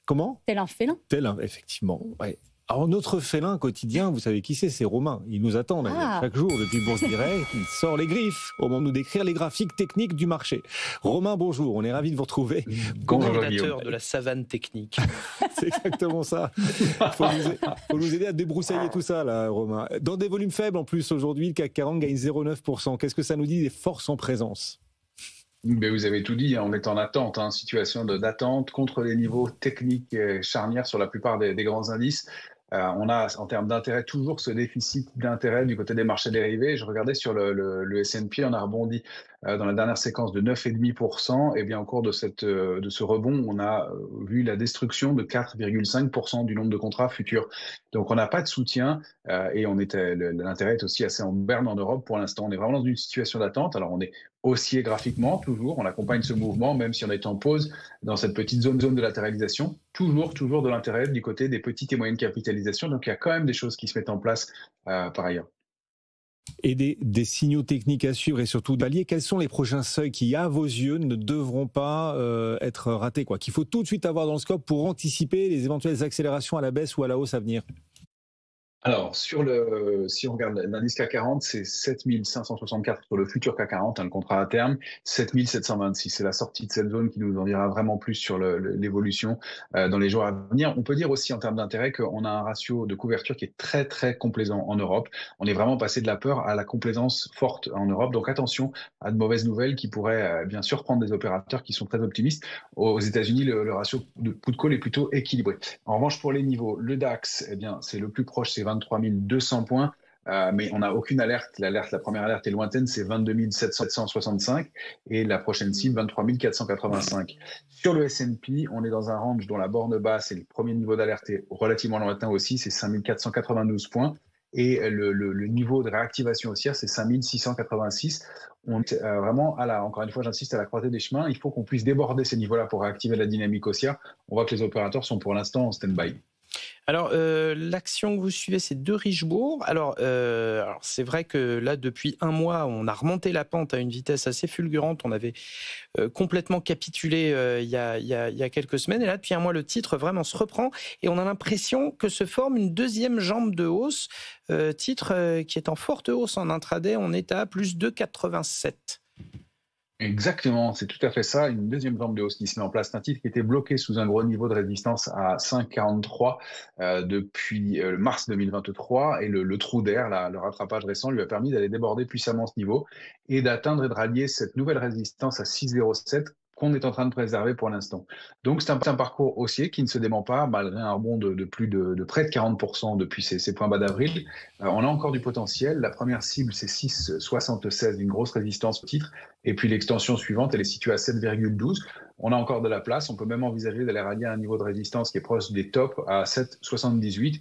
Comment? Tel un félin. Effectivement, ouais. Alors notre félin quotidien, vous savez qui c'est Romain. Il nous attend d'ailleurs chaque jour depuis Bourse Direct. Il sort les griffes au moment de nous décrire les graphiques techniques du marché. Romain, bonjour, on est ravis de vous retrouver. Commentateur de la savane technique. C'est exactement ça. Il faut nous aider à débroussailler tout ça, là, Romain. Dans des volumes faibles en plus aujourd'hui, le CAC 40 gagne 0,9%. Qu'est-ce que ça nous dit des forces en présence? Mais vous avez tout dit, on est en attente, situation d'attente contre les niveaux techniques charnières sur la plupart des grands indices. On a, en termes d'intérêt, toujours ce déficit d'intérêt du côté des marchés dérivés. Je regardais sur le S&P, on a rebondi dans la dernière séquence de 9,5%. Et bien, au cours de ce rebond, on a vu la destruction de 4,5% du nombre de contrats futurs. Donc, on n'a pas de soutien et l'intérêt est aussi assez en berne en Europe pour l'instant. On est vraiment dans une situation d'attente. Alors, on est haussier graphiquement, toujours. On accompagne ce mouvement, même si on est en pause dans cette petite zone de latéralisation. Toujours de l'intérêt du côté des petites et moyennes capitalisations. Donc, il y a quand même des choses qui se mettent en place par ailleurs. Et des signaux techniques à suivre et surtout d'allier. Quels sont les prochains seuils qui, à vos yeux, ne devront pas être ratés, qu'il faut tout de suite avoir dans le scope pour anticiper les éventuelles accélérations à la baisse ou à la hausse à venir? Alors, si on regarde l'indice CAC 40, c'est 7564 sur le futur CAC 40, le contrat à terme, 7726. C'est la sortie de cette zone qui nous en dira vraiment plus sur l'évolution dans les jours à venir. On peut dire aussi en termes d'intérêt qu'on a un ratio de couverture qui est très, très complaisant en Europe. On est vraiment passé de la peur à la complaisance forte en Europe. Donc, attention à de mauvaises nouvelles qui pourraient bien surprendre des opérateurs qui sont très optimistes. Aux États-Unis, le ratio de put-call est plutôt équilibré. En revanche, pour les niveaux, le DAX, c'est le plus proche, c'est 23 200 points, mais on n'a aucune alerte. La première alerte est lointaine, c'est 22 765 et la prochaine cible, 23 485. Sur le S&P, on est dans un range dont la borne basse et le premier niveau d'alerte est relativement lointain aussi, c'est 5 492 points. Et le niveau de réactivation haussière, c'est 5 686. On est vraiment encore une fois, j'insiste, à la croisée des chemins. Il faut qu'on puisse déborder ces niveaux-là pour réactiver la dynamique haussière. On voit que les opérateurs sont pour l'instant en stand-by. Alors, l'action que vous suivez, c'est de Richebourg. Alors, c'est vrai que là, depuis un mois, on a remonté la pente à une vitesse assez fulgurante. On avait complètement capitulé il y a quelques semaines. Et là, depuis un mois, le titre vraiment se reprend. Et on a l'impression que se forme une deuxième jambe de hausse. Titre qui est en forte hausse en intraday. On est à plus de 2,87. Exactement, c'est tout à fait ça. Une deuxième jambe de hausse qui se met en place. C'est un titre qui était bloqué sous un gros niveau de résistance à 5,43 depuis mars 2023. Et le trou d'air, le rattrapage récent, lui a permis d'aller déborder puissamment ce niveau et d'atteindre et de rallier cette nouvelle résistance à 6,07 qu'on est en train de préserver pour l'instant. Donc, c'est un parcours haussier qui ne se dément pas, malgré un rebond de près de 40% depuis ces points bas d'avril. On a encore du potentiel. La première cible, c'est 6,76, une grosse résistance au titre. Et puis, l'extension suivante, elle est située à 7,12. On a encore de la place. On peut même envisager d'aller rallier un niveau de résistance qui est proche des tops à 7,78.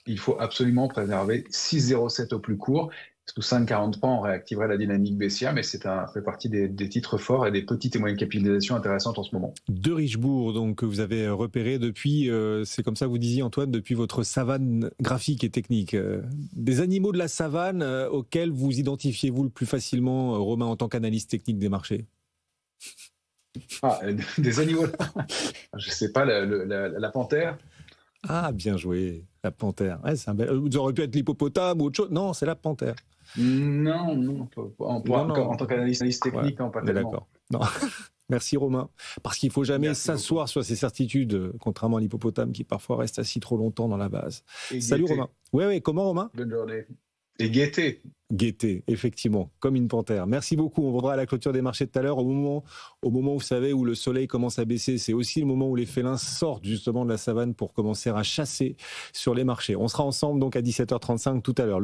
Il faut absolument préserver 6,07 au plus court. Sous 5,43, on réactiverait la dynamique baissière, mais fait partie des titres forts et des petites et moyennes capitalisations intéressantes en ce moment. De Richebourg, donc, que vous avez repéré depuis, c'est comme ça que vous disiez, Antoine, depuis votre savane graphique et technique. Des animaux de la savane auxquels vous identifiez-vous le plus facilement, Romain, en tant qu'analyste technique des marchés? Des animaux, je ne sais pas, la panthère. Ah, bien joué, la panthère. Ouais, ça aurait pu être l'hippopotame ou autre chose. Non, c'est la panthère. Non, en tant qu'analyste technique, non, pas tellement. D'accord. Non. Merci Romain. Parce qu'il ne faut jamais s'asseoir sur ses certitudes, contrairement à l'hippopotame qui parfois reste assis trop longtemps dans la base. Salut Romain. Oui, comment Romain? Bonne journée. Et gaieté, effectivement, comme une panthère. Merci beaucoup. On reviendra à la clôture des marchés tout à l'heure. Au moment, vous savez, où le soleil commence à baisser, c'est aussi le moment où les félins sortent justement de la savane pour commencer à chasser sur les marchés. On sera ensemble donc à 17h35 tout à l'heure.